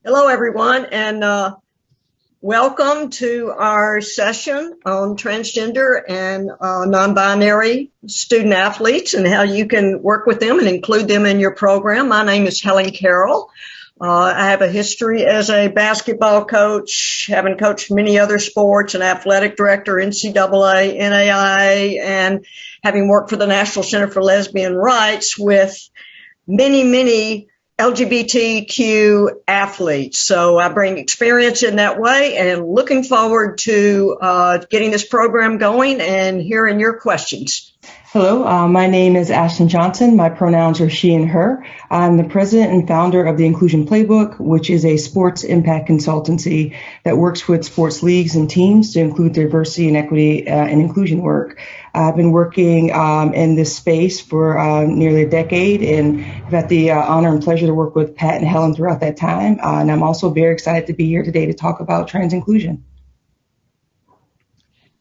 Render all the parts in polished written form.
Hello, everyone, and welcome to our session on transgender and non-binary student athletes and how you can work with them and include them in your program. My name is Helen Carroll. I have a history as a basketball coach, having coached many other sports, an athletic director, NCAA, NAIA, and having worked for the National Center for Lesbian Rights with many LGBTQ athletes. So I bring experience in that way and looking forward to getting this program going and hearing your questions. Hello, my name is Ashton Johnson. My pronouns are she and her. I'm the president and founder of the Inclusion Playbook, which is a sports impact consultancy that works with sports leagues and teams to include diversity and equity and inclusion work. I've been working in this space for nearly a decade, and I've had the honor and pleasure to work with Pat and Helen throughout that time. And I'm also very excited to be here today to talk about trans inclusion.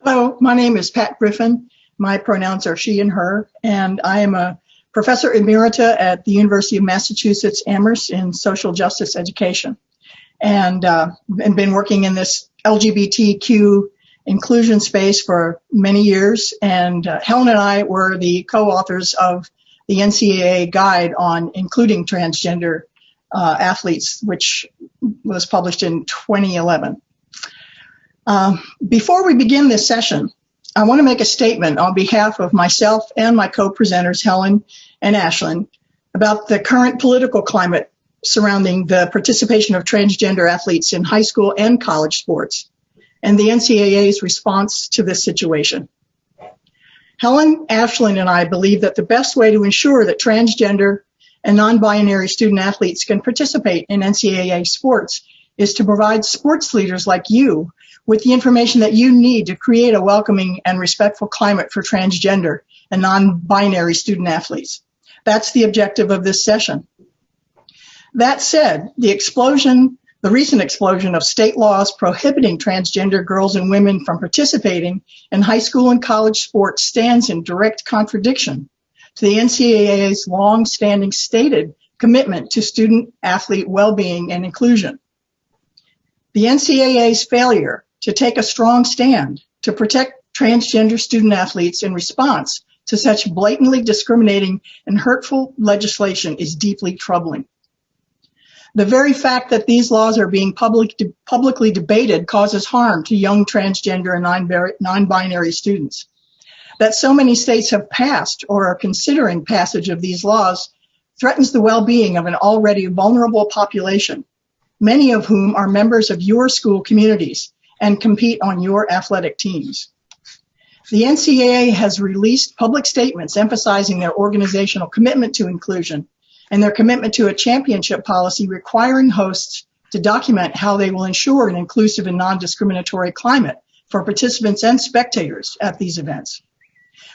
Hello, my name is Pat Griffin. My pronouns are she and her, and I am a professor emerita at the University of Massachusetts Amherst in social justice education, and been working in this LGBTQ inclusion space for many years. And Helen and I were the co-authors of the NCAA guide on including transgender athletes, which was published in 2011. Before we begin this session, I want to make a statement on behalf of myself and my co-presenters, Helen and Ashlyn, about the current political climate surrounding the participation of transgender athletes in high school and college sports, and the NCAA's response to this situation. Helen, Ashlyn, and I believe that the best way to ensure that transgender and non-binary student athletes can participate in NCAA sports is to provide sports leaders like you with the information that you need to create a welcoming and respectful climate for transgender and non-binary student athletes. That's the objective of this session. That said, the recent explosion of state laws prohibiting transgender girls and women from participating in high school and college sports stands in direct contradiction to the NCAA's long-standing stated commitment to student athlete well-being and inclusion. The NCAA's failure to take a strong stand to protect transgender student athletes in response to such blatantly discriminating and hurtful legislation is deeply troubling. The very fact that these laws are being publicly debated causes harm to young transgender and non-binary students. That so many states have passed or are considering passage of these laws threatens the well-being of an already vulnerable population, many of whom are members of your school communities and compete on your athletic teams. The NCAA has released public statements emphasizing their organizational commitment to inclusion and their commitment to a championship policy requiring hosts to document how they will ensure an inclusive and non-discriminatory climate for participants and spectators at these events.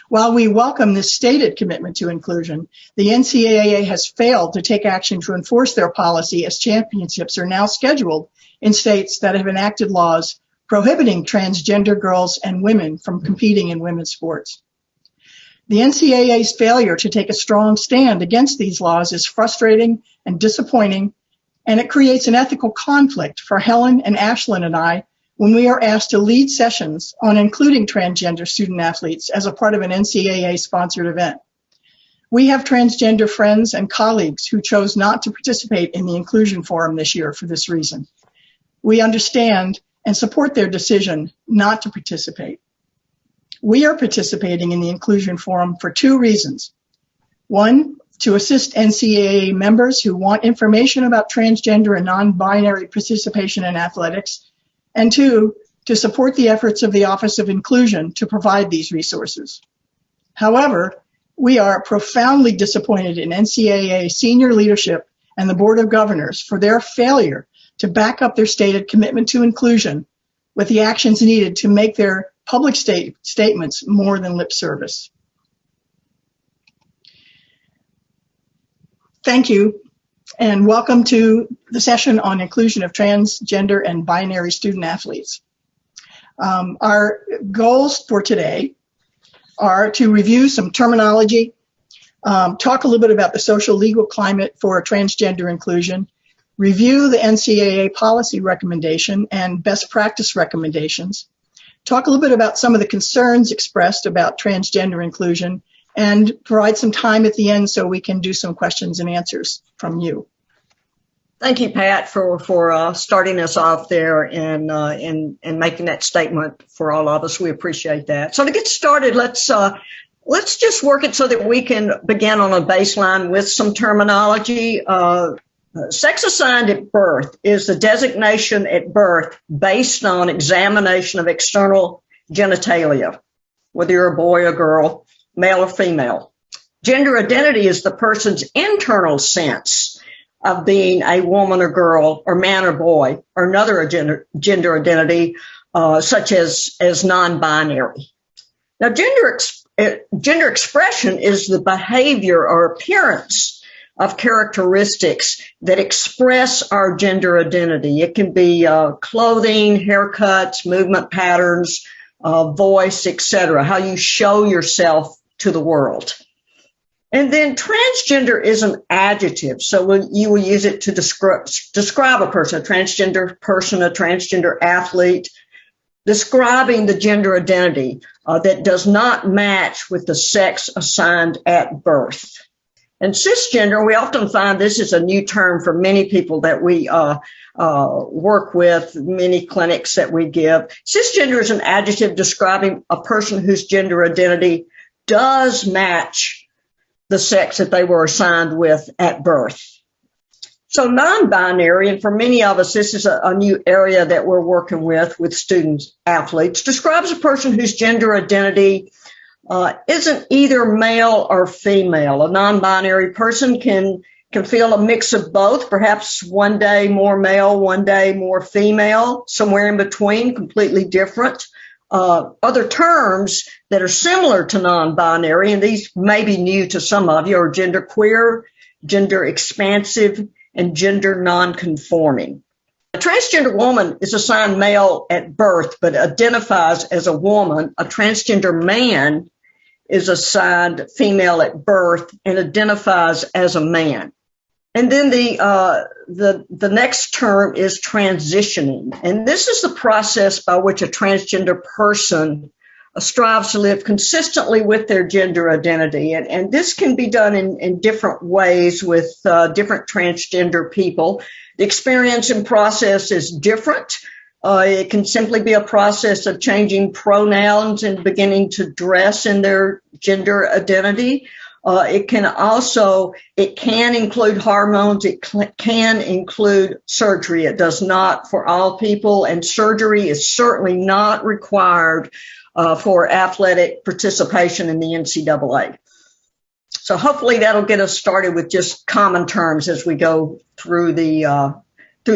While we welcome this stated commitment to inclusion, the NCAA has failed to take action to enforce their policy as championships are now scheduled in states that have enacted laws prohibiting transgender girls and women from competing in women's sports. The NCAA's failure to take a strong stand against these laws is frustrating and disappointing, and it creates an ethical conflict for Helen and Ashlyn and I when we are asked to lead sessions on including transgender student athletes as a part of an NCAA-sponsored event. We have transgender friends and colleagues who chose not to participate in the Inclusion Forum this year for this reason. We understand and support their decision not to participate. We are participating in the Inclusion Forum for two reasons. One, to assist NCAA members who want information about transgender and non-binary participation in athletics, and two, to support the efforts of the Office of Inclusion to provide these resources. However, we are profoundly disappointed in NCAA senior leadership and the Board of Governors for their failure to back up their stated commitment to inclusion with the actions needed to make their public statements more than lip service. Thank you, and welcome to the session on inclusion of transgender and binary student athletes. Our goals for today are to review some terminology, talk a little bit about the social legal climate for transgender inclusion, review the NCAA policy recommendation and best practice recommendations, talk a little bit about some of the concerns expressed about transgender inclusion, and provide some time at the end so we can do some questions and answers from you. Thank you, Pat, for starting us off there and making that statement for all of us. We appreciate that. So to get started, let's just work it so that we can begin on a baseline with some terminology. Sex assigned at birth is the designation at birth based on examination of external genitalia, whether you're a boy or girl, male or female. Gender identity is the person's internal sense of being a woman or girl or man or boy or another gender identity, such as non-binary. Now, gender expression is the behavior or appearance of characteristics that express our gender identity. It can be clothing, haircuts, movement patterns, voice, etc., how you show yourself to the world. And then transgender is an adjective, so you will use it to describe a person, a transgender person, a transgender athlete, describing the gender identity that does not match with the sex assigned at birth. And cisgender, we often find this is a new term for many people that we work with, many clinics that we give. Cisgender is an adjective describing a person whose gender identity does match the sex that they were assigned with at birth. So non-binary, and for many of us, this is a new area that we're working with student athletes, describes a person whose gender identity isn't either male or female. A non-binary person can feel a mix of both, perhaps one day more male, one day more female, somewhere in between, completely different. Other terms that are similar to non-binary, and these may be new to some of you, are genderqueer, gender expansive, and gender non-conforming. A transgender woman is assigned male at birth, but identifies as a woman. A transgender man is assigned female at birth and identifies as a man. And then the next term is transitioning. And this is the process by which a transgender person strives to live consistently with their gender identity. And this can be done in different ways with different transgender people. The experience and process is different. It can simply be a process of changing pronouns and beginning to dress in their gender identity. It can include hormones. It can include surgery. It does not for all people, and surgery is certainly not required for athletic participation in the NCAA. So hopefully that'll get us started with just common terms as we go through the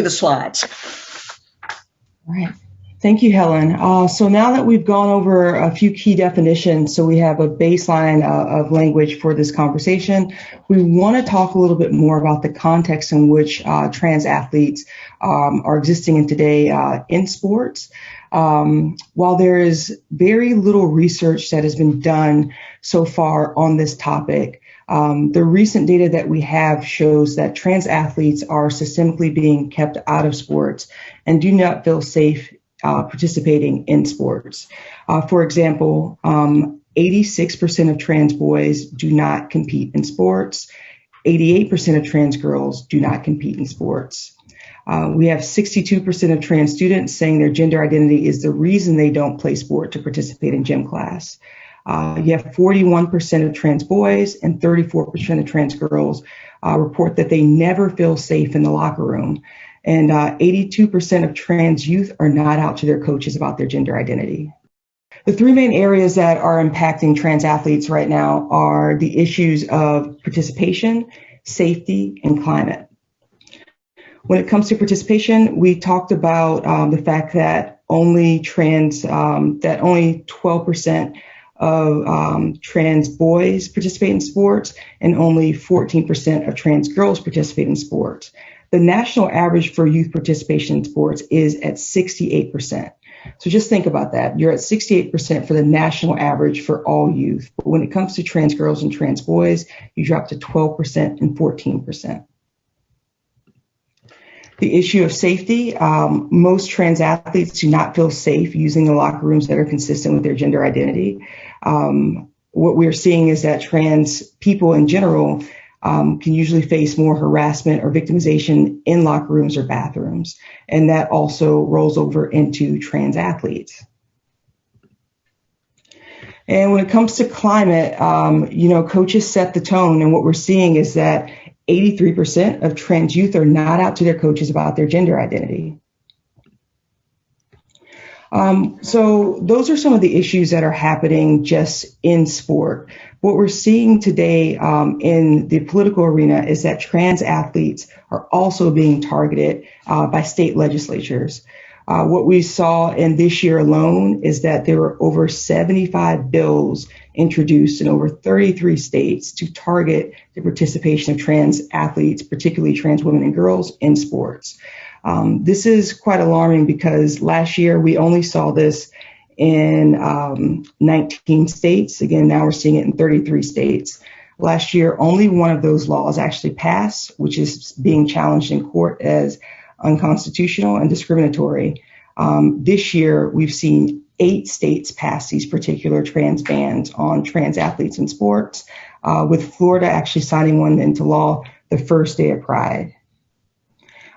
slides. All right. Thank you, Helen. So now that we've gone over a few key definitions, so we have a baseline of language for this conversation, we want to talk a little bit more about the context in which trans athletes are existing in today in sports. While there is very little research that has been done so far on this topic, the recent data that we have shows that trans athletes are systemically being kept out of sports and do not feel safe participating in sports. For example, 86% of trans boys do not compete in sports. 88% of trans girls do not compete in sports. We have 62% of trans students saying their gender identity is the reason they don't play sport to participate in gym class. You have 41% of trans boys and 34% of trans girls report that they never feel safe in the locker room. And 82% of trans youth are not out to their coaches about their gender identity. The three main areas that are impacting trans athletes right now are the issues of participation, safety, and climate. When it comes to participation, we talked about the fact that only 12% of trans boys participate in sports and only 14% of trans girls participate in sports. The national average for youth participation in sports is at 68%. So just think about that. You're at 68% for the national average for all youth. But when it comes to trans girls and trans boys, you drop to 12% and 14%. The issue of safety, most trans athletes do not feel safe using the locker rooms that are consistent with their gender identity. What we're seeing is that trans people in general can usually face more harassment or victimization in locker rooms or bathrooms. And that also rolls over into trans athletes. And when it comes to climate, coaches set the tone. And what we're seeing is that 83% of trans youth are not out to their coaches about their gender identity. So those are some of the issues that are happening just in sport. What we're seeing today in the political arena is that trans athletes are also being targeted by state legislatures. What we saw in this year alone is that there were over 75 bills introduced in over 33 states to target the participation of trans athletes, particularly trans women and girls, in sports. This is quite alarming because last year we only saw this in 19 states. Again, now we're seeing it in 33 states. Last year, only one of those laws actually passed, which is being challenged in court as unconstitutional and discriminatory. This year, we've seen 8 states pass these particular trans bans on trans athletes in sports, with Florida actually signing one into law the first day of Pride.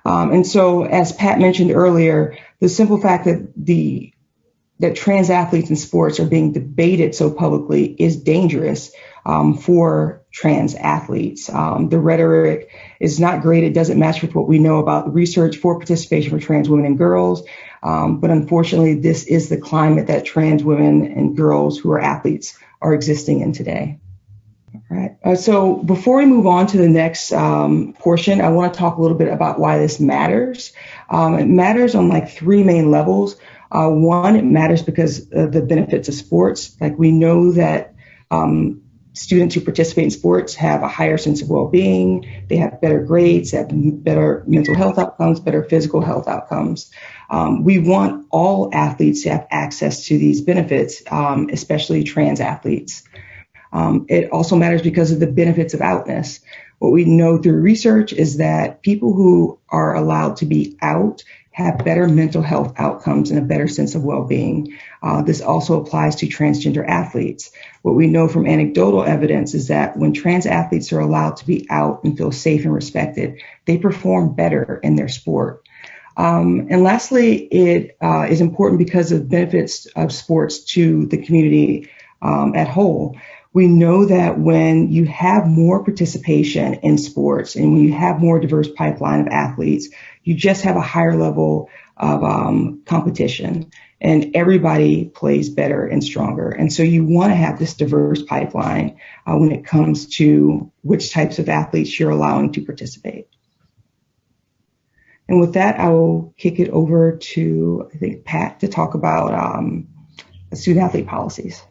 And so, as Pat mentioned earlier, the simple fact that trans athletes in sports are being debated so publicly is dangerous for trans athletes. The rhetoric is not great. It doesn't match with what we know about the research for participation for trans women and girls. But unfortunately, this is the climate that trans women and girls who are athletes are existing in today. All right. So before we move on to the next portion, I want to talk a little bit about why this matters. It matters on like 3 main levels. One, it matters because of the benefits of sports. Like we know that students who participate in sports have a higher sense of well-being, they have better grades, they have better mental health outcomes, better physical health outcomes. We want all athletes to have access to these benefits, especially trans athletes. It also matters because of the benefits of outness. What we know through research is that people who are allowed to be out have better mental health outcomes and a better sense of well-being. This also applies to transgender athletes. What we know from anecdotal evidence is that when trans athletes are allowed to be out and feel safe and respected, they perform better in their sport. And lastly, it is important because of benefits of sports to the community at whole. We know that when you have more participation in sports and when you have more diverse pipeline of athletes, you just have a higher level of competition and everybody plays better and stronger. And so you want to have this diverse pipeline when it comes to which types of athletes you're allowing to participate. And with that, I will kick it over to, I think, Pat to talk about student-athlete policies.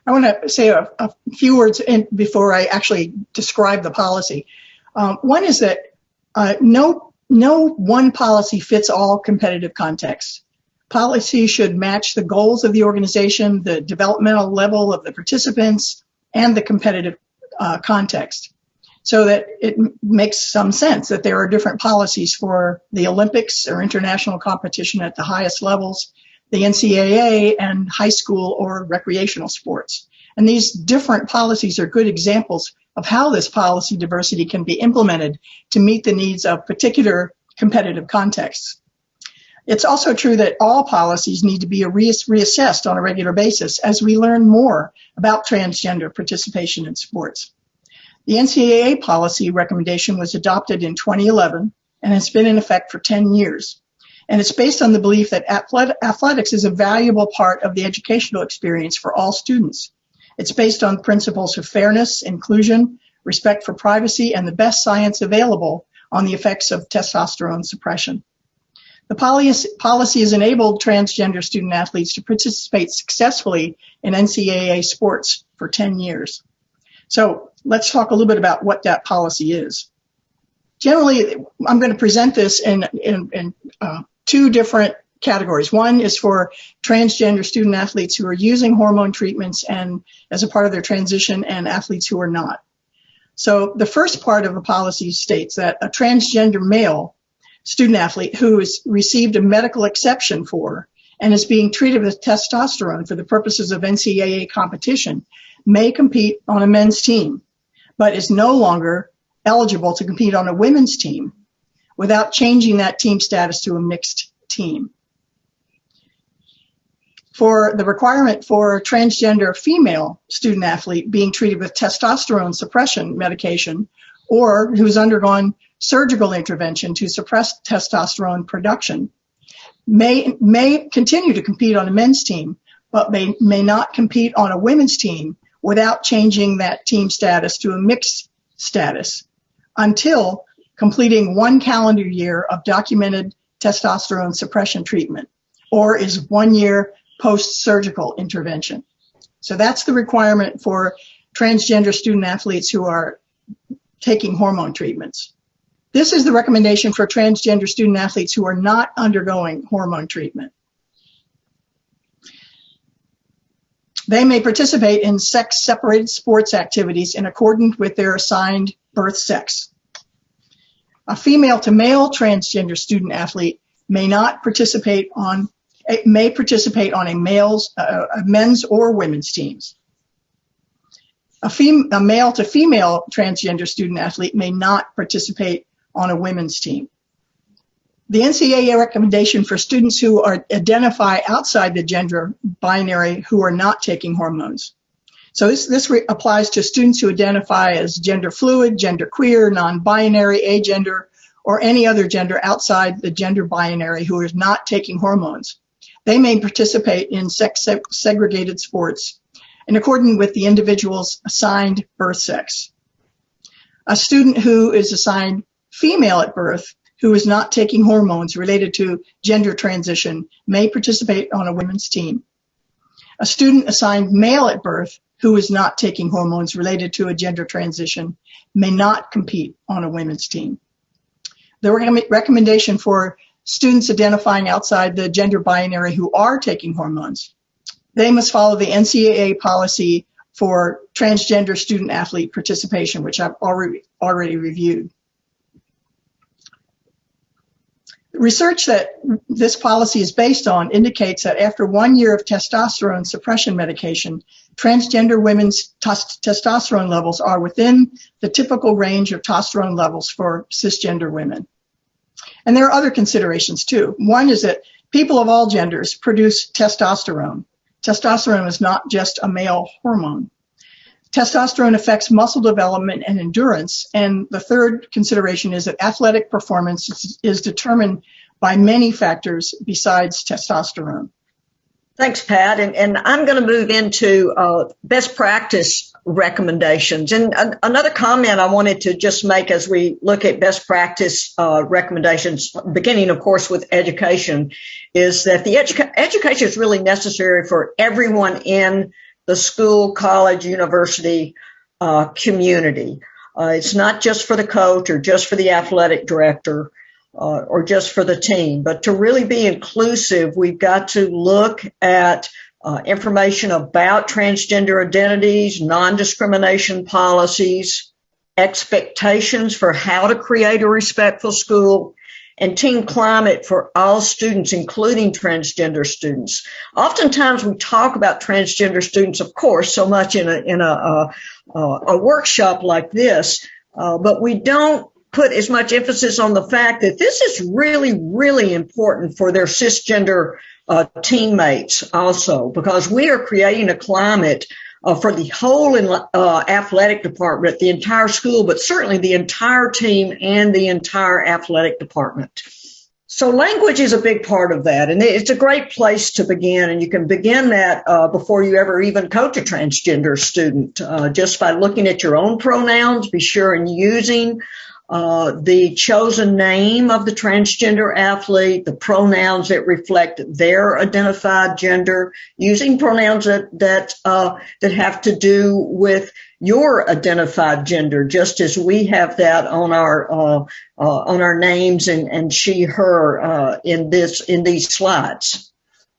I want to say a few words before I actually describe the policy. One is that no one policy fits all competitive contexts. Policy should match the goals of the organization, the developmental level of the participants, and the competitive context, so that it makes some sense that there are different policies for the Olympics or international competition at the highest levels, the NCAA, and high school or recreational sports. And these different policies are good examples of how this policy diversity can be implemented to meet the needs of particular competitive contexts. It's also true that all policies need to be reassessed on a regular basis as we learn more about transgender participation in sports. The NCAA policy recommendation was adopted in 2011 and has been in effect for 10 years. And it's based on the belief that athletics is a valuable part of the educational experience for all students. It's based on principles of fairness, inclusion, respect for privacy, and the best science available on the effects of testosterone suppression. The policy has enabled transgender student athletes to participate successfully in NCAA sports for 10 years. So let's talk a little bit about what that policy is. Generally, I'm going to present this in two different categories. One is for transgender student athletes who are using hormone treatments and as a part of their transition, and athletes who are not. So the first part of the policy states that a transgender male student athlete who has received a medical exception for and is being treated with testosterone for the purposes of NCAA competition may compete on a men's team, but is no longer eligible to compete on a women's team without changing that team status to a mixed team. For the requirement for a transgender female student athlete being treated with testosterone suppression medication or who's undergone surgical intervention to suppress testosterone production may continue to compete on a men's team, but may not compete on a women's team without changing that team status to a mixed status until completing 1 calendar year of documented testosterone suppression treatment or is 1 year post-surgical intervention. So that's the requirement for transgender student athletes who are taking hormone treatments. This is the recommendation for transgender student athletes who are not undergoing hormone treatment. They may participate in sex-separated sports activities in accordance with their assigned birth sex. A female-to-male transgender student athlete may participate on a men's or women's teams. A male-to-female transgender student athlete may not participate on a women's team. The NCAA recommendation for students who identify outside the gender binary who are not taking hormones. So this applies to students who identify as gender fluid, gender queer, non-binary, agender, or any other gender outside the gender binary who is not taking hormones. They may participate in sex-segregated sports in accordance with the individual's assigned birth sex. A student who is assigned female at birth who is not taking hormones related to gender transition may participate on a women's team. A student assigned male at birth who is not taking hormones related to a gender transition may not compete on a women's team. The recommendation for students identifying outside the gender binary who are taking hormones, they must follow the NCAA policy for transgender student athlete participation, which I've already reviewed. Research that this policy is based on indicates that after 1 year of testosterone suppression medication, transgender women's testosterone levels are within the typical range of testosterone levels for cisgender women. And there are other considerations too. One is that people of all genders produce testosterone. Testosterone is not just a male hormone. Testosterone affects muscle development and endurance. And the third consideration is that athletic performance is determined by many factors besides testosterone. Thanks, Pat. And I'm going to move into best practice recommendations. And another comment I wanted to just make as we look at best practice recommendations, beginning, of course, with education, is that the education is really necessary for everyone in the school, college, university community. It's not just for the coach or just for the athletic director or just for the team, but to really be inclusive, we've got to look at information about transgender identities, non-discrimination policies, expectations for how to create a respectful school, and team climate for all students, including transgender students. Oftentimes we talk about transgender students, of course, so much in a workshop like this, but we don't put as much emphasis on the fact that this is really, really important for their cisgender teammates also, because we are creating a climate for the whole athletic department, the entire school, but certainly the entire team and the entire athletic department. So language is a big part of that, and it's a great place to begin, and you can begin that before you ever even coach a transgender student, just by looking at your own pronouns. Be sure and using the chosen name of the transgender athlete, the pronouns that reflect their identified gender, using pronouns that have to do with your identified gender, just as we have that on our names and she, her in these slides.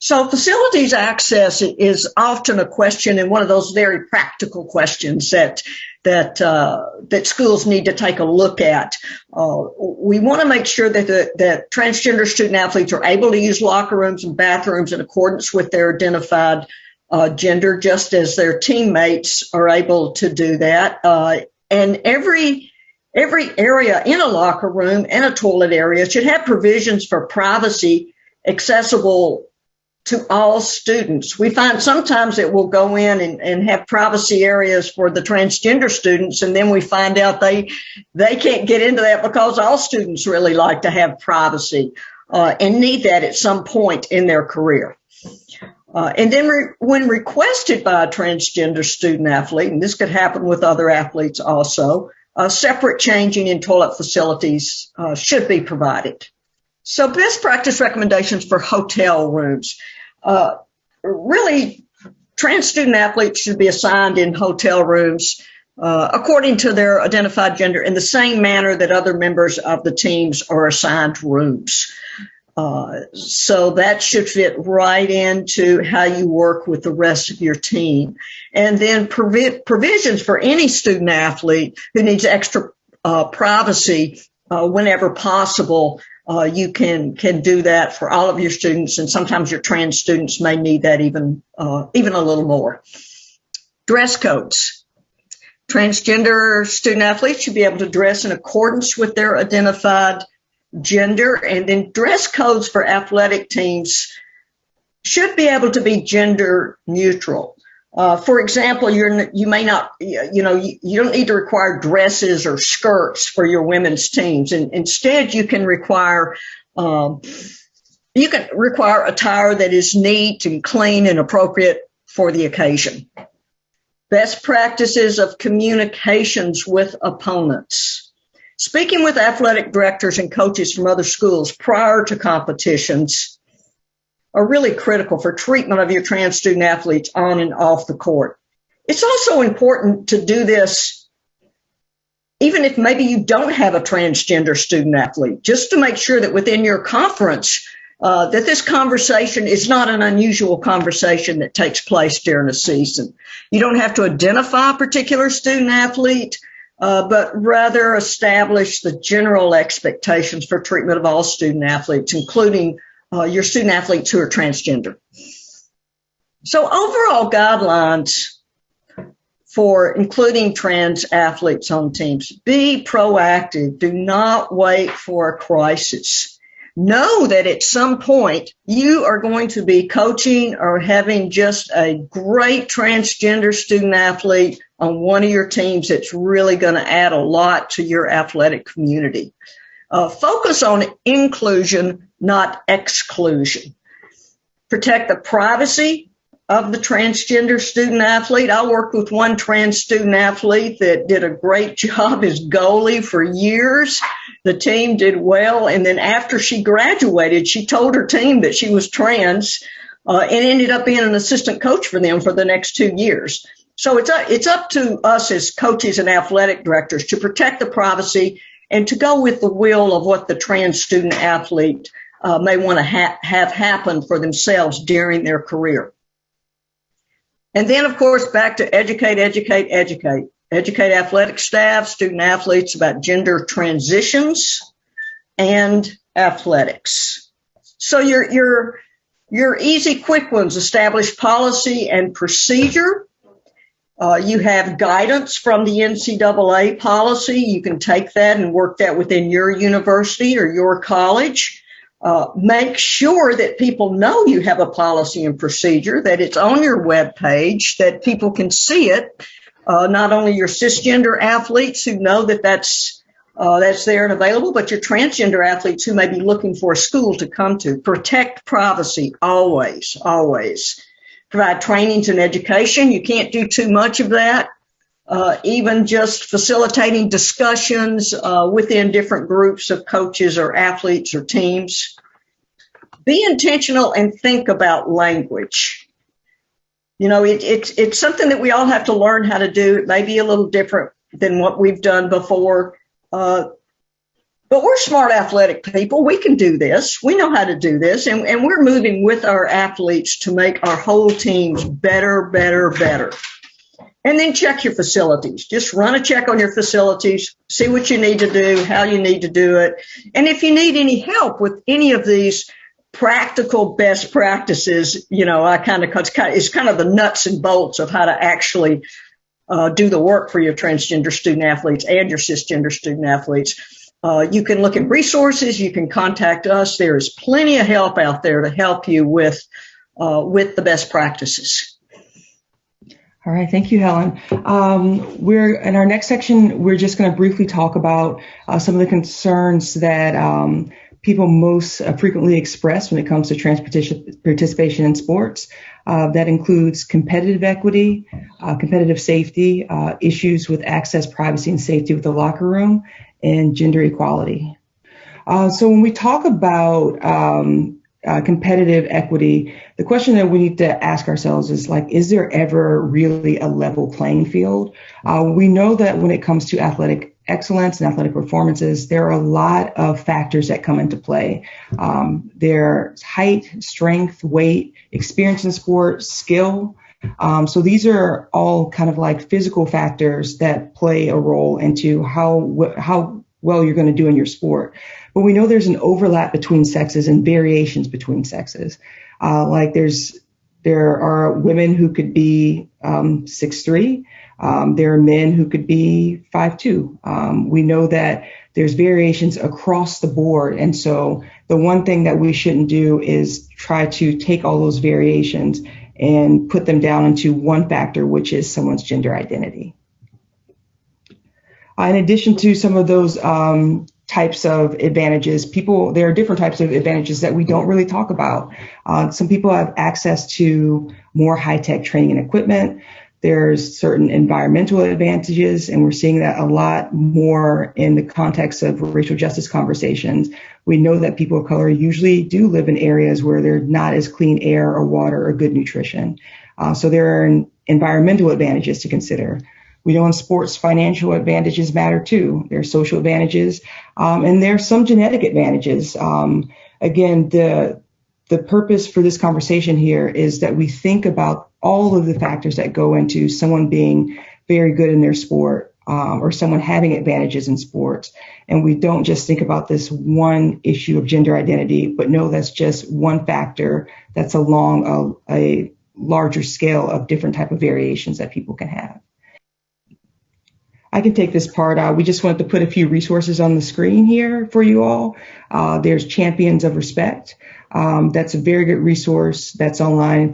So facilities access is often a question, and one of those very practical questions that schools need to take a look at. We want to make sure that transgender student athletes are able to use locker rooms and bathrooms in accordance with their identified gender, just as their teammates are able to do that. And every area in a locker room and a toilet area should have provisions for privacy accessible to all students. We find sometimes that we'll go in and have privacy areas for the transgender students, and then we find out they can't get into that because all students really like to have privacy and need that at some point in their career. And then when requested by a transgender student athlete, and this could happen with other athletes also, separate changing in toilet facilities should be provided. So best practice recommendations for hotel rooms. Really, trans student athletes should be assigned in hotel rooms according to their identified gender in the same manner that other members of the teams are assigned rooms. So that should fit right into how you work with the rest of your team. And then provisions for any student athlete who needs extra privacy whenever possible. You can do that for all of your students, and sometimes your trans students may need that even a little more. Dress codes. Transgender student athletes should be able to dress in accordance with their identified gender, and then dress codes for athletic teams should be able to be gender neutral. For example, you may not, you don't need to require dresses or skirts for your women's teams. And instead, you can require attire that is neat and clean and appropriate for the occasion. Best practices of communications with opponents. Speaking with athletic directors and coaches from other schools prior to competitions are really critical for treatment of your trans student athletes on and off the court. It's also important to do this even if maybe you don't have a transgender student athlete, just to make sure that within your conference that this conversation is not an unusual conversation that takes place during a season. You don't have to identify a particular student athlete, but rather establish the general expectations for treatment of all student athletes, including your student athletes who are transgender. So overall guidelines for including trans athletes on teams: be proactive. Do not wait for a crisis. Know that at some point you are going to be coaching or having just a great transgender student athlete on one of your teams that's really going to add a lot to your athletic community. Focus on inclusion, not exclusion. Protect the privacy of the transgender student athlete. I worked with one trans student athlete that did a great job as goalie for years. The team did well, and then after she graduated, she told her team that she was trans and ended up being an assistant coach for them for the next 2 years. So it's up to us as coaches and athletic directors to protect the privacy and to go with the will of what the trans student athlete may want to have happen for themselves during their career. And then, of course, back to educate. Educate athletic staff, student athletes about gender transitions and athletics. So your easy, quick ones: establish policy and procedure. You have guidance from the NCAA policy. You can take that and work that within your university or your college. Make sure that people know you have a policy and procedure, that it's on your web page, that people can see it. Not only your cisgender athletes who know that that's there and available, but your transgender athletes who may be looking for a school to come to. Protect privacy always, always. Provide trainings and education. You can't do too much of that. Even just facilitating discussions within different groups of coaches or athletes or teams. Be intentional and think about language. You know, it's something that we all have to learn how to do. It may be a little different than what we've done before. But we're smart athletic people. We can do this. We know how to do this. And we're moving with our athletes to make our whole teams better, better, better. And then check your facilities. Just run a check on your facilities, see what you need to do, how you need to do it. And if you need any help with any of these practical best practices, it's kind of the nuts and bolts of how to actually do the work for your transgender student athletes and your cisgender student athletes. You can look at resources. You can contact us. There is plenty of help out there to help you with the best practices. All right, thank you, Helen. We're in our next section. We're just going to briefly talk about some of the concerns that people most frequently express when it comes to trans participation in sports. That includes competitive equity, competitive safety, issues with access, privacy, and safety with the locker room, and gender equality. So when we talk about competitive equity, the question that we need to ask ourselves is is there ever really a level playing field? We know that when it comes to athletic excellence and athletic performances, there are a lot of factors that come into play. There's height, strength, weight, experience in sport, skill. So these are all kind of physical factors that play a role into how well you're going to do in your sport. But we know there's an overlap between sexes and variations between sexes. There are women who could be 6'3". There are men who could be 5'2". We know that there's variations across the board. And so the one thing that we shouldn't do is try to take all those variations and put them down into one factor, which is someone's gender identity. In addition to some of those types of advantages, there are different types of advantages that we don't really talk about. Some people have access to more high-tech training and equipment. There's certain environmental advantages, and we're seeing that a lot more in the context of racial justice conversations. We know that people of color usually do live in areas where there's not as clean air or water or good nutrition. So there are environmental advantages to consider. We know in sports, financial advantages matter too. There are social advantages, and there are some genetic advantages. Again, the purpose for this conversation here is that we think about all of the factors that go into someone being very good in their sport, or someone having advantages in sports. And we don't just think about this one issue of gender identity, but no, that's just one factor that's along a larger scale of different type of variations that people can have. I can take this part. We just wanted to put a few resources on the screen here for you all. There's Champions of Respect. That's a very good resource that's online at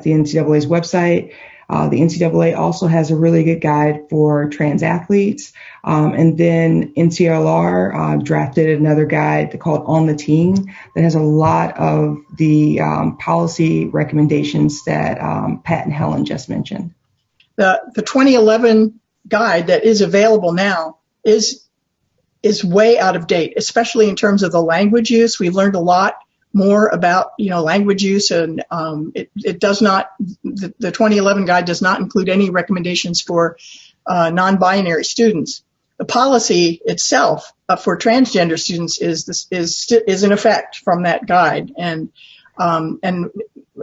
the NCAA's website. The NCAA also has a really good guide for trans athletes. And then NCLR drafted another guide called On the Team that has a lot of the policy recommendations that Pat and Helen just mentioned. The 2011 guide that is available now is way out of date, especially in terms of the language use. We learned a lot more about language use, and it does not, the 2011 guide does not include any recommendations for non-binary students. The policy itself for transgender students is in effect from that guide, and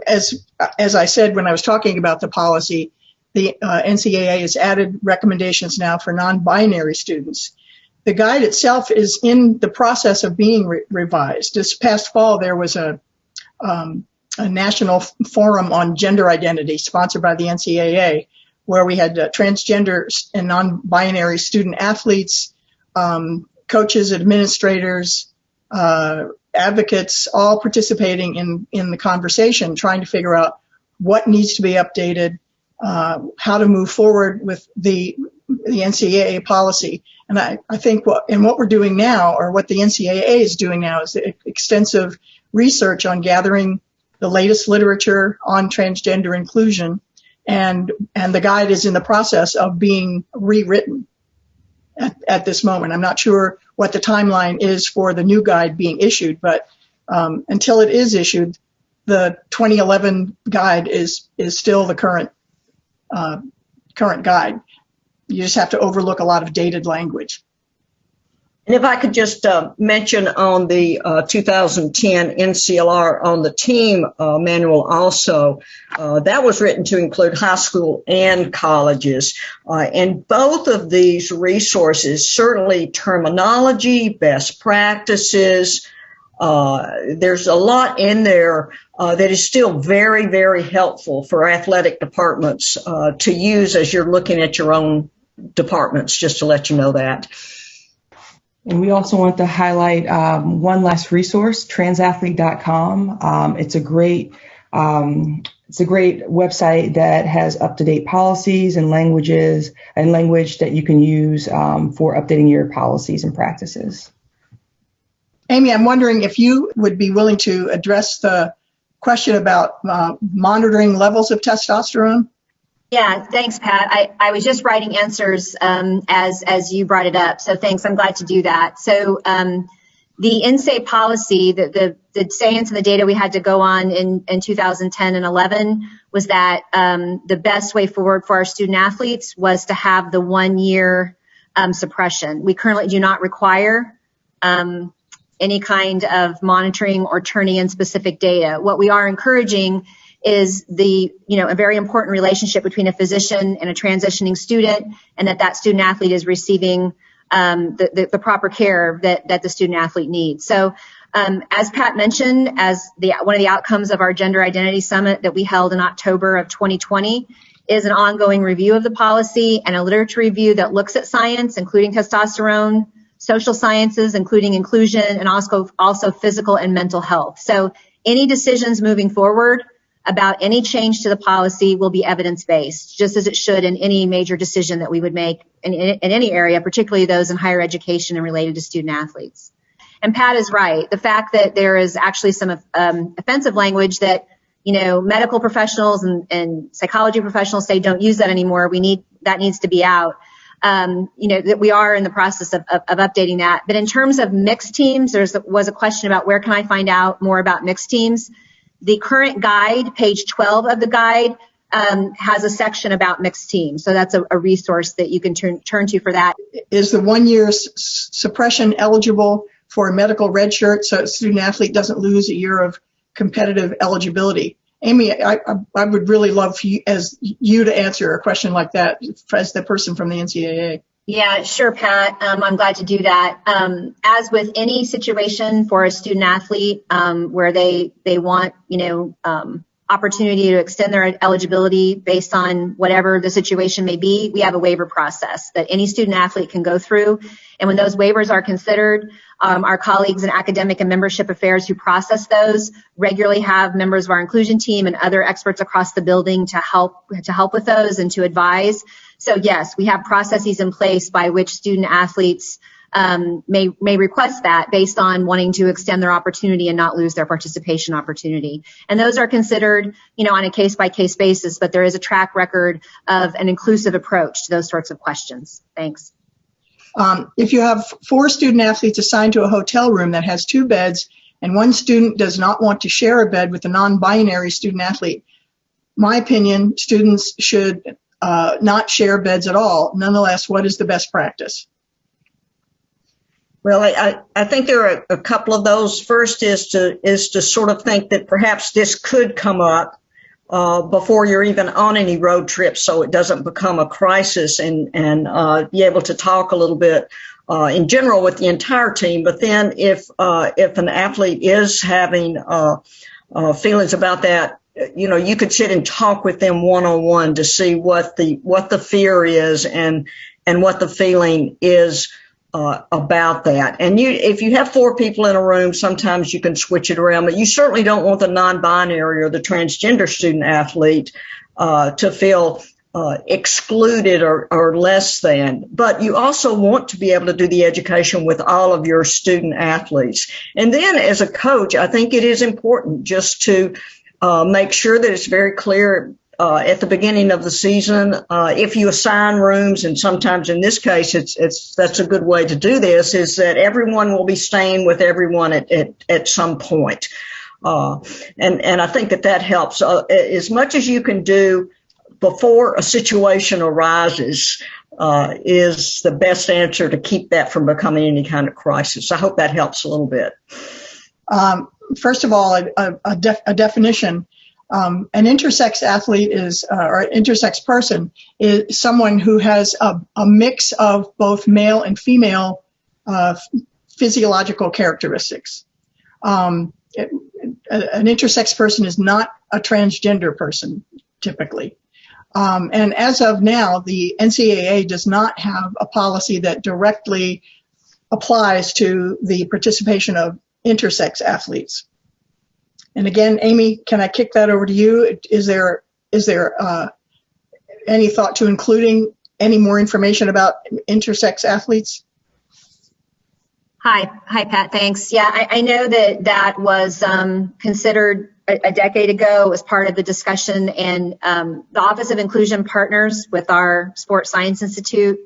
as I said when I was talking about the policy, the NCAA has added recommendations now for non-binary students. The guide itself is in the process of being revised. This past fall, there was a national forum on gender identity sponsored by the NCAA, where we had transgender and non-binary student athletes, coaches, administrators, advocates, all participating in the conversation, trying to figure out what needs to be updated, how to move forward with the NCAA policy. And I think what we're doing now, or what the NCAA is doing now, is extensive research on gathering the latest literature on transgender inclusion, and the guide is in the process of being rewritten at this moment. I'm not sure what the timeline is for the new guide being issued, but until it is issued, the 2011 guide is still the current guide. You just have to overlook a lot of dated language. And if I could just mention on the 2010 NCLR on the team manual also, that was written to include high school and colleges. And both of these resources, certainly terminology, best practices, there's a lot in there that is still very, very helpful for athletic departments to use as you're looking at your own departments, just to let you know that. And we also want to highlight one last resource, transathlete.com. It's a great website that has up-to-date policies and language that you can use for updating your policies and practices. Amy, I'm wondering if you would be willing to address the question about monitoring levels of testosterone. Yeah, thanks, Pat. I was just writing answers as you brought it up, so thanks. I'm glad to do that. So the NCAA policy, the science and the data we had to go on in 2010 and 11 was that the best way forward for our student athletes was to have the 1 year suppression. We currently do not require any kind of monitoring or turning in specific data. What we are encouraging is a very important relationship between a physician and a transitioning student, and that student athlete is receiving the proper care that the student athlete needs. So as Pat mentioned, as one of the outcomes of our Gender Identity Summit that we held in October of 2020 is an ongoing review of the policy and a literature review that looks at science, including testosterone, social sciences, including inclusion, and also physical and mental health. So any decisions moving forward about any change to the policy will be evidence-based, just as it should in any major decision that we would make in any area, particularly those in higher education and related to student athletes. And Pat is right. The fact that there is actually some offensive language that, medical professionals and psychology professionals say don't use that anymore. That needs to be out. That we are in the process of updating that. But in terms of mixed teams, was a question about where can I find out more about mixed teams. The current guide, page 12 of the guide, has a section about mixed teams. So that's a resource that you can turn to for that. Is the 1 year suppression eligible for a medical red shirt so a student athlete doesn't lose a year of competitive eligibility? Amy, I would really love for you to answer a question like that as the person from the NCAA. Yeah, sure, Pat. I'm glad to do that. As with any situation for a student athlete where they want, opportunity to extend their eligibility based on whatever the situation may be, we have a waiver process that any student athlete can go through. And when those waivers are considered, our colleagues in academic and membership affairs who process those regularly have members of our inclusion team and other experts across the building to help with those and to advise. So yes, we have processes in place by which student athletes may request that based on wanting to extend their opportunity and not lose their participation opportunity. And those are considered, on a case-by-case basis, but there is a track record of an inclusive approach to those sorts of questions. Thanks. If you have 4 student athletes assigned to a hotel room that has 2 beds and one student does not want to share a bed with a non-binary student athlete, my opinion, students should not share beds at all. Nonetheless, what is the best practice? Well, I think there are a couple of those. First is to sort of think that perhaps this could come up before you're even on any road trip, so it doesn't become a crisis, and be able to talk a little bit in general with the entire team. But then if an athlete is having feelings about that, you could sit and talk with them one-on-one to see what the fear is and what the feeling is about that. And if you have 4 people in a room, sometimes you can switch it around, but you certainly don't want the non-binary or the transgender student athlete to feel excluded or less than. But you also want to be able to do the education with all of your student athletes. And then as a coach, I think it is important just to make sure that it's very clear at the beginning of the season, if you assign rooms, and sometimes in this case, that's a good way to do this, is that everyone will be staying with everyone at some point. And I think that helps as much as you can do before a situation arises. is the best answer to keep that from becoming any kind of crisis. I hope that helps a little bit. First of all, a definition. An intersex athlete is, or an intersex person is someone who has a mix of both male and female physiological characteristics. An intersex person is not a transgender person, typically. And as of now, the NCAA does not have a policy that directly applies to the participation of intersex athletes. And again, Amy, can I kick that over to you? Is there any thought to including any more information about intersex athletes? Hi, Pat. Thanks. Yeah, I know that was considered a decade ago. It was part of the discussion, and the Office of Inclusion partners with our Sports Science Institute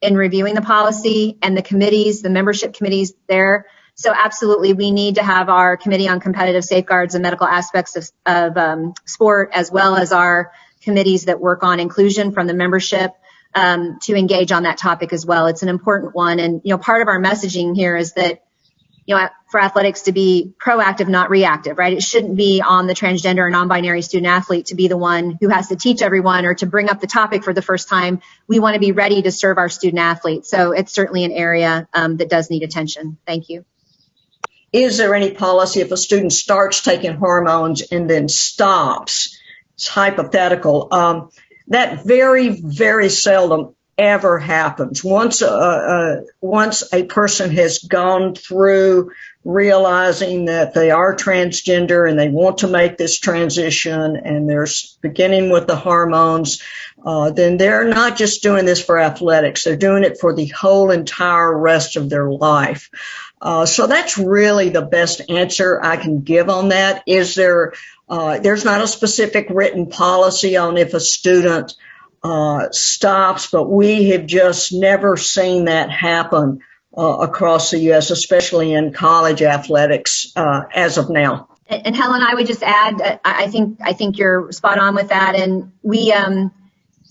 in reviewing the policy, and the committees, the membership committees there. So absolutely, we need to have our Committee on Competitive Safeguards and Medical Aspects of Sport, as well as our committees that work on inclusion from the membership, to engage on that topic as well. It's an important one. And, part of our messaging here is that, for athletics to be proactive, not reactive, right? It shouldn't be on the transgender or non-binary student athlete to be the one who has to teach everyone or to bring up the topic for the first time. We want to be ready to serve our student athletes. So it's certainly an area that does need attention. Thank you. Is there any policy if a student starts taking hormones and then stops? It's hypothetical. That very, very seldom ever happens. Once a person has gone through realizing that they are transgender and they want to make this transition, and they're beginning with the hormones, then they're not just doing this for athletics. They're doing it for the whole entire rest of their life. So that's really the best answer I can give on that. There's not a specific written policy on if a student stops, but we have just never seen that happen across the U.S., especially in college athletics as of now. And Helen, I would just add, I think you're spot on with that. And we,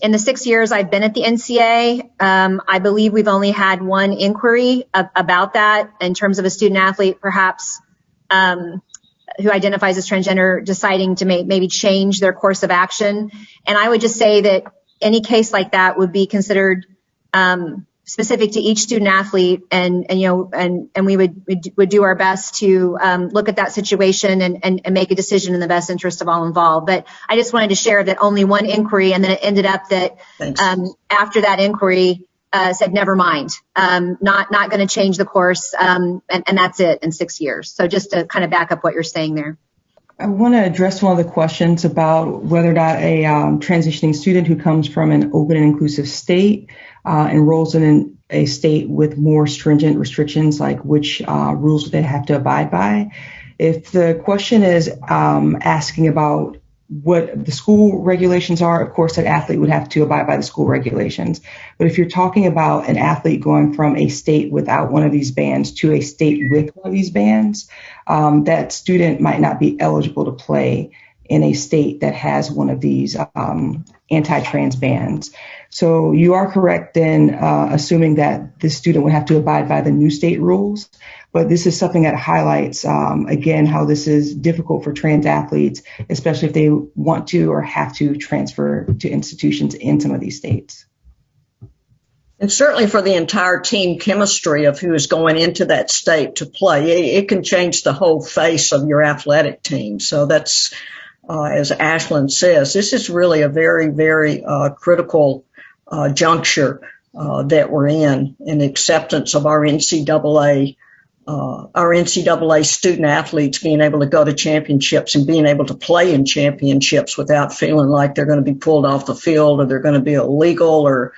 in the 6 years I've been at the NCAA, I believe we've only had one inquiry about that in terms of a student athlete, perhaps, who identifies as transgender, deciding to maybe change their course of action. And I would just say that any case like that would be considered specific to each student athlete, and we would do our best to look at that situation and make a decision in the best interest of all involved. But I just wanted to share that only one inquiry, and then it ended up that after that inquiry said never mind, not going to change the course, and that's it in 6 years. So just to kind of back up what you're saying there. I want to address one of the questions about whether or not a transitioning student who comes from an open and inclusive state enrolls in a state with more stringent restrictions, like which rules do they have to abide by. If the question is asking about what the school regulations are, of course, that athlete would have to abide by the school regulations. But if you're talking about an athlete going from a state without one of these bans to a state with one of these bans, that student might not be eligible to play in a state that has one of these anti-trans bans. So you are correct in assuming that the student would have to abide by the new state rules. But this is something that highlights, again, how this is difficult for trans athletes, especially if they want to or have to transfer to institutions in some of these states. And certainly for the entire team chemistry of who is going into that state to play, it can change the whole face of your athletic team. So that's, as Ashlyn says, this is really a very, very critical juncture that we're in acceptance of our NCAA student athletes being able to go to championships and being able to play in championships without feeling like they're going to be pulled off the field or they're going to be illegal or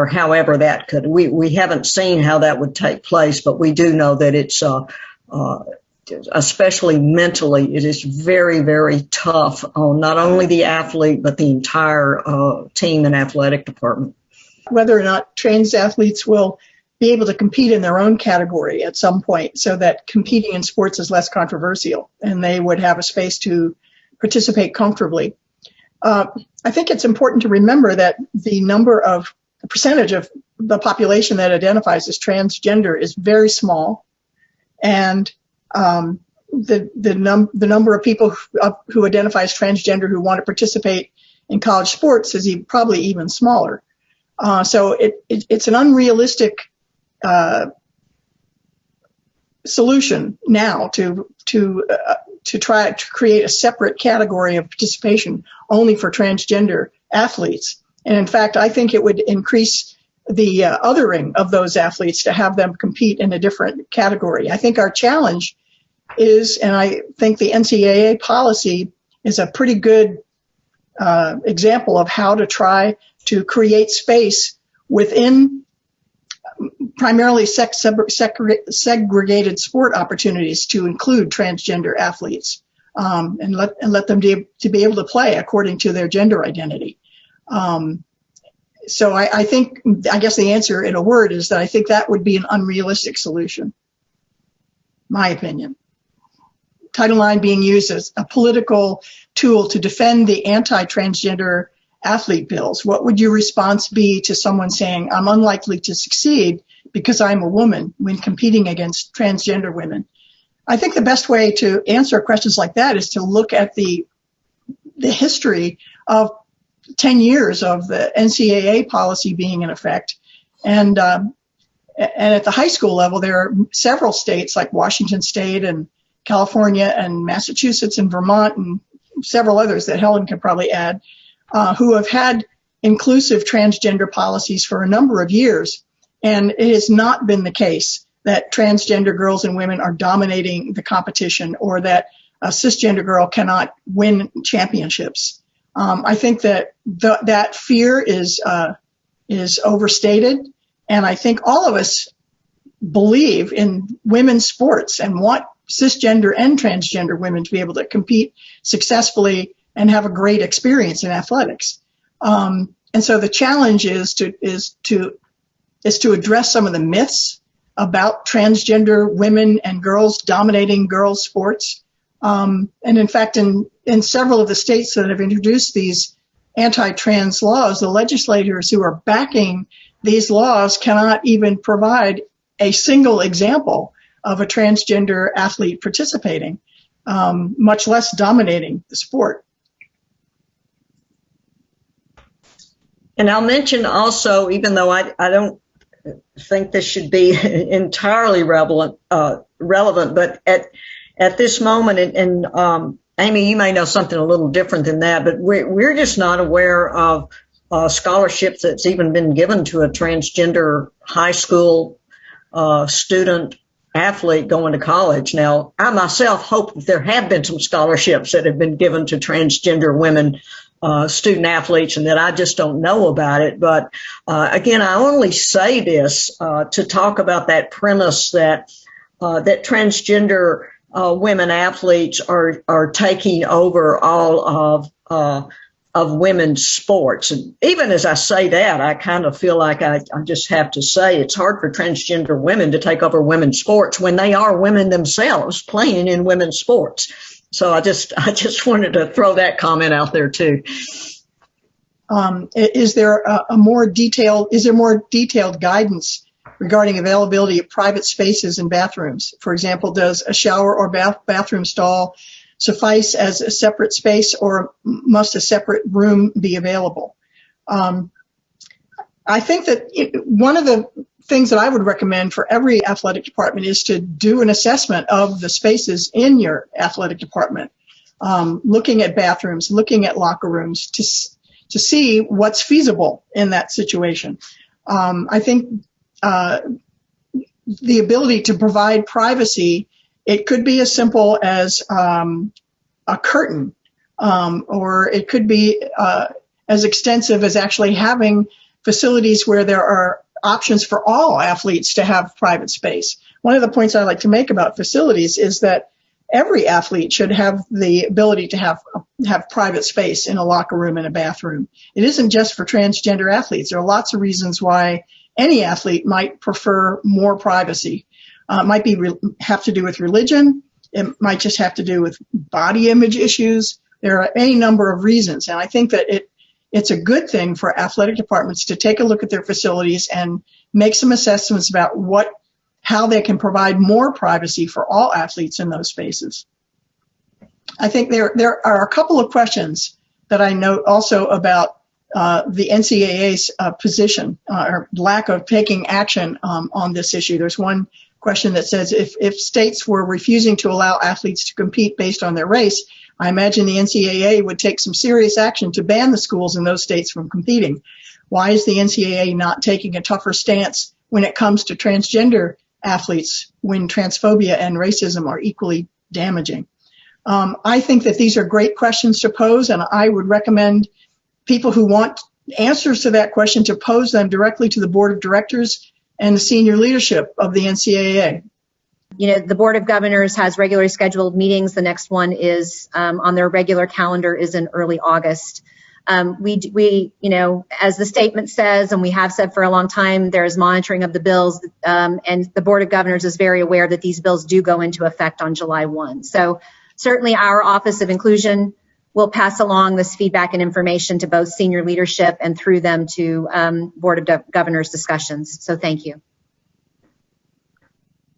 however that could. We haven't seen how that would take place, but we do know that it's especially mentally, it is very, very tough on not only the athlete but the entire team and athletic department. Whether or not trans athletes will be able to compete in their own category at some point so that competing in sports is less controversial and they would have a space to participate comfortably. I think it's important to remember that the number of percentage of the population that identifies as transgender is very small, and the number of people who identify as transgender who want to participate in college sports is probably even smaller. So it's an unrealistic solution now to try to create a separate category of participation only for transgender athletes. And in fact, I think it would increase the othering of those athletes to have them compete in a different category. I think our challenge is, and I think the NCAA policy is a pretty good example of how to try to create space within primarily segregated sport opportunities to include transgender athletes, and let them be able to play according to their gender identity. So I guess the answer in a word is that I think that would be an unrealistic solution, my opinion. Title IX being used as a political tool to defend the anti-transgender athlete bills. What would your response be to someone saying, I'm unlikely to succeed because I'm a woman when competing against transgender women? I think the best way to answer questions like that is to look at the history of 10 years of the NCAA policy being in effect. And at the high school level, there are several states like Washington State and California and Massachusetts and Vermont and several others that Helen could probably add, who have had inclusive transgender policies for a number of years. And it has not been the case that transgender girls and women are dominating the competition, or that a cisgender girl cannot win championships. I think that that fear is overstated, and I think all of us believe in women's sports and want cisgender and transgender women to be able to compete successfully and have a great experience in athletics. And so the challenge is to address some of the myths about transgender women and girls dominating girls' sports. And in fact, in several of the states that have introduced these anti-trans laws, the legislators who are backing these laws cannot even provide a single example of a transgender athlete participating, much less dominating the sport. And I'll mention also, even though I don't think this should be entirely relevant, but at this moment, and Amy, you may know something a little different than that, but we're just not aware of scholarships that's even been given to a transgender high school student athlete going to college. Now, I myself hope that there have been some scholarships that have been given to transgender women student athletes, and that I just don't know about it. But again, I only say this to talk about that premise that that transgender women athletes are taking over all of women's sports. And even as I say that, I kind of feel like I just have to say it's hard for transgender women to take over women's sports when they are women themselves playing in women's sports. So I just wanted to throw that comment out there too. Is there more detailed guidance regarding availability of private spaces in bathrooms? For example, does a shower or bathroom stall suffice as a separate space, or must a separate room be available? I think that one of the things that I would recommend for every athletic department is to do an assessment of the spaces in your athletic department, looking at bathrooms, looking at locker rooms to see what's feasible in that situation. I think the ability to provide privacy, it could be as simple as a curtain, or it could be as extensive as actually having facilities where there are options for all athletes to have private space. One of the points I like to make about facilities is that every athlete should have the ability to have private space in a locker room and a bathroom. It isn't just for transgender athletes. There are lots of reasons why any athlete might prefer more privacy. It might have to do with religion. It might just have to do with body image issues. There are any number of reasons, and I think that it's a good thing for athletic departments to take a look at their facilities and make some assessments about how they can provide more privacy for all athletes in those spaces. I think there are a couple of questions that I note also about the NCAA's position or lack of taking action on this issue. There's one question that says if states were refusing to allow athletes to compete based on their race, I imagine the NCAA would take some serious action to ban the schools in those states from competing. Why is the NCAA not taking a tougher stance when it comes to transgender athletes when transphobia and racism are equally damaging? I think that these are great questions to pose, and I would recommend people who want answers to that question to pose them directly to the board of directors and the senior leadership of the NCAA. You know, the Board of Governors has regularly scheduled meetings. The next one is on their regular calendar is in early August. We, you know, as the statement says, and we have said for a long time, there is monitoring of the bills, and the Board of Governors is very aware that these bills do go into effect on July 1. So certainly our Office of Inclusion will pass along this feedback and information to both senior leadership and through them to Board of Governors discussions. So thank you.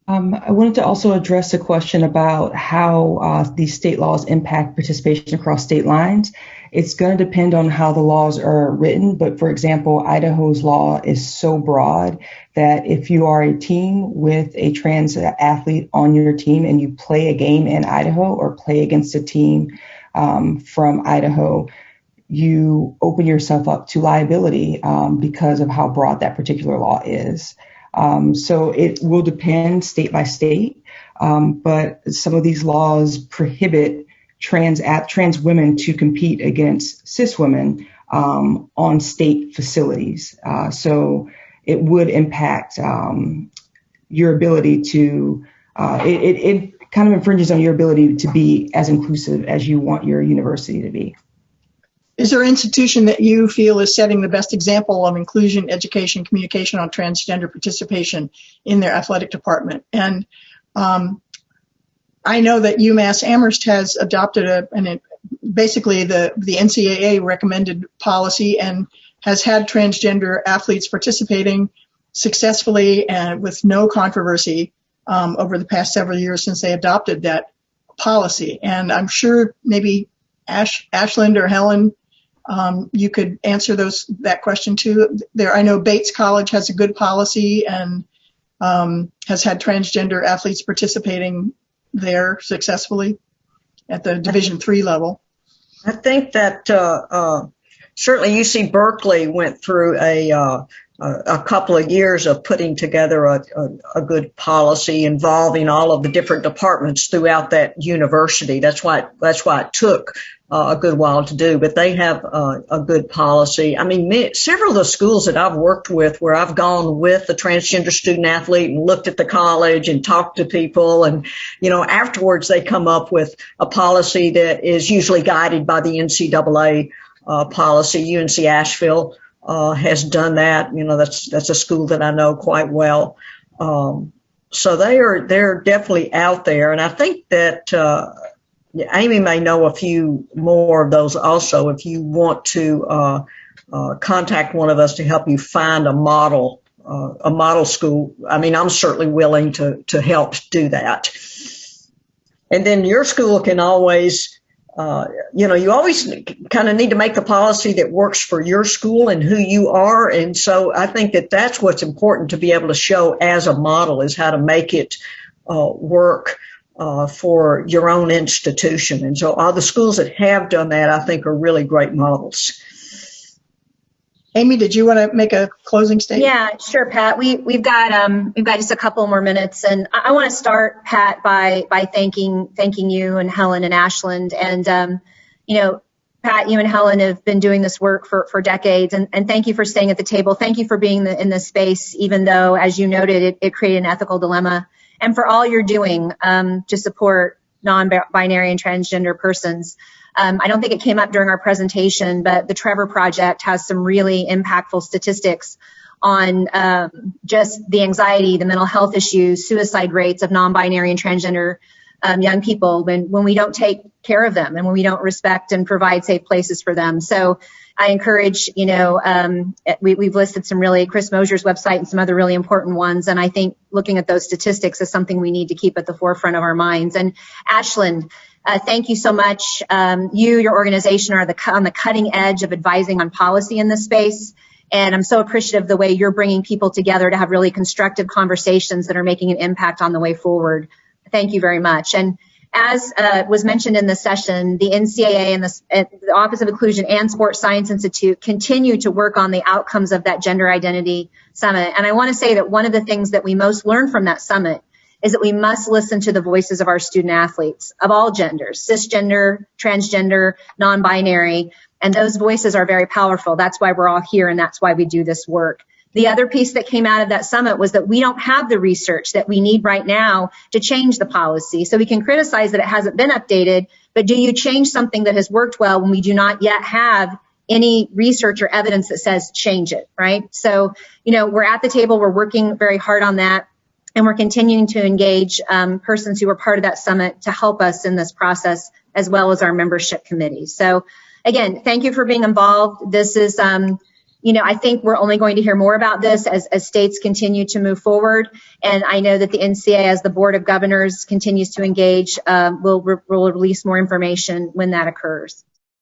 I wanted to also address a question about how these state laws impact participation across state lines. It's going to depend on how the laws are written, but for example, Idaho's law is so broad that if you are a team with a trans athlete on your team and you play a game in Idaho or play against a team from Idaho, you open yourself up to liability because of how broad that particular law is. So it will depend state by state, but some of these laws prohibit trans women to compete against cis women on state facilities. So it would impact your ability to, it kind of infringes on your ability to be as inclusive as you want your university to be. Is there an institution that you feel is setting the best example of inclusion, education, communication on transgender participation in their athletic department? And I know that UMass Amherst has adopted basically the NCAA recommended policy and has had transgender athletes participating successfully and with no controversy over the past several years since they adopted that policy. And I'm sure maybe Ashland or Helen, you could answer that question too. I know Bates College has a good policy and has had transgender athletes participating there successfully at the Division III level. I think that certainly UC Berkeley went through a couple of years of putting together a good policy involving all of the different departments throughout that university. That's why it took a good while to do, but they have a good policy. I mean, several of the schools that I've worked with where I've gone with the transgender student athlete and looked at the college and talked to people, and, you know, afterwards they come up with a policy that is usually guided by the NCAA policy. UNC Asheville has done that. You know, that's a school that I know quite well. So they're definitely out there, and I think that Amy may know a few more of those also. If you want to contact one of us to help you find a model school, I mean, I'm certainly willing to help do that. And then your school can always, you always kind of need to make the policy that works for your school and who you are. And so I think that that's what's important to be able to show as a model, is how to make it work for your own institution. And so all the schools that have done that, I think, are really great models. Amy, did you want to make a closing statement? Yeah, sure, Pat. We've got just a couple more minutes, and I want to start, Pat, by thanking you and Helen and Ashland. And Pat, you and Helen have been doing this work for decades, and thank you for staying at the table. Thank you for being in this space, even though, as you noted, it created an ethical dilemma. And for all you're doing to support non-binary and transgender persons. I don't think it came up during our presentation, but the Trevor Project has some really impactful statistics on just the anxiety, the mental health issues, suicide rates of non-binary and transgender young people when we don't take care of them and when we don't respect and provide safe places for them. So I encourage, we've listed some really, Chris Mosier's website and some other really important ones. And I think looking at those statistics is something we need to keep at the forefront of our minds. And Ashland, thank you so much. Your organization are on the cutting edge of advising on policy in this space. And I'm so appreciative of the way you're bringing people together to have really constructive conversations that are making an impact on the way forward. Thank you very much. And as was mentioned in the session, the NCAA and the Office of Inclusion and Sports Science Institute continue to work on the outcomes of that Gender Identity Summit. And I want to say that one of the things that we most learned from that summit is that we must listen to the voices of our student athletes of all genders, cisgender, transgender, non-binary, and those voices are very powerful. That's why we're all here, and that's why we do this work. The other piece that came out of that summit was that we don't have the research that we need right now to change the policy. So we can criticize that it hasn't been updated, but do you change something that has worked well when we do not yet have any research or evidence that says change it, right? So, we're at the table, we're working very hard on that, and we're continuing to engage persons who were part of that summit to help us in this process, as well as our membership committee. So again, thank you for being involved. This is, I think we're only going to hear more about this as states continue to move forward. And I know that the NCAA, as the Board of Governors continues to engage, will release more information when that occurs.